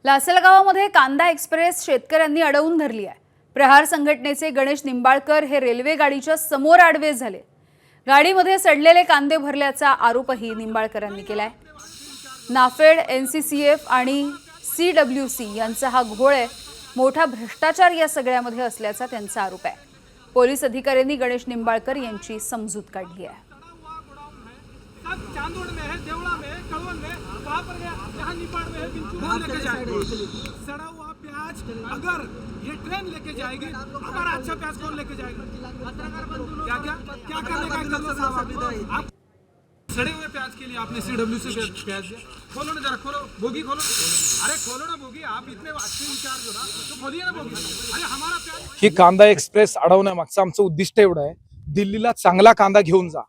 लासलगावामध्ये कांदा एक्सप्रेस शेतकऱ्यांनी अडवून धरली आहे। प्रहार संघटनेचे गणेश निंबाळकर हे रेल्वे गाडीच्या समोर आडवे झाले। गाडीमध्ये सडलेले कांदे भरल्याचा आरोपही निंबाळकरांनी केलाय। नाफेड, एनसीसीएफ आणि सीडब्ल्यूसी यांचा हा घोळ आहे। मोठा भ्रष्टाचार या सगळ्यामध्ये असल्याचा त्यांचा आरोप आहे। पोलीस अधिकाऱ्यांनी गणेश निंबाळकर यांची समजूत काढली आहे। चांदोड़ में है, देवड़ा में है, कड़वन में, वहाँ पर है, यहाँ निपाड़ में है, बिंचू लेके जाएगी। सड़ा हुआ प्याज अगर ये ट्रेन लेके जाएगी, हमारा अच्छा प्याज कौन लेके जाएगा? क्या क्या क्या करने का कर साहब? आप सड़े हुए प्याज के लिए आपने सीडब्ल्यू से प्याज दिया? खोलो ना जरा, खोलो बोगी खोलो। अरे खोलो ना बोगी, आप इतने अच्छे इंचार्ज हो ना, तो खोलिए ना बोगी। अरे हमारा प्याज ही कांदा एक्सप्रेस अडवण्यामागचं आमचं उद्दिष्ट एवढं आहे, दिल्लीला चांगला कांदा घेऊन जा।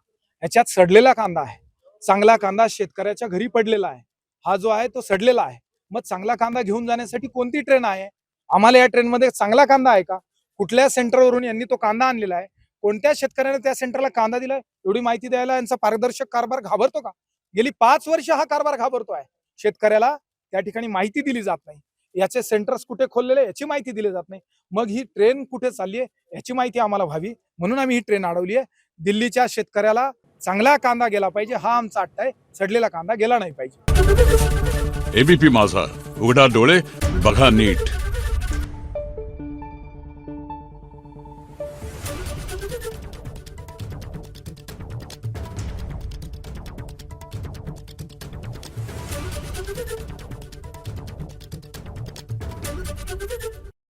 याच्यात सडलेला कांदा आहे, चांगला कांदा शेतकऱ्याच्या घरी पडलेला आहे, हा जो आहे तो सडलेला आहे। मग चांगला कांदा घेऊन जाण्यासाठी कोणती ट्रेन आहे? आम्हाला या ट्रेनमध्ये चांगला कांदा आहे का? कुठल्या सेंटरवरून यांनी तो कांदा आणलेला आहे? कोणत्या शेतकऱ्याने त्या सेंटरला कांदा दिलाय? एवढी माहिती द्यायला यांचा पारदर्शक कारभार घाबरतो का? गेली 5 वर्ष हा कारभार घाबरतो आहे। शेतकऱ्याला त्या ठिकाणी माहिती दिली जात नाही, याचे सेंटर्स कुठे खोललेले याची माहिती दिली जात नाही। मग ही ट्रेन कुठे चालली आहे याची माहिती आम्हाला व्हावी, म्हणून आम्ही ही ट्रेन अडवली आहे। दिल्लीच्या शेतकऱ्याला चांगला कांदा गेला पाहिजे, हा आमचा अट्टा आहे। सडलेला कांदा गेला नाही पाहिजे। एबीपी माझा, उघडा डोळे बघा नीट। Thank you.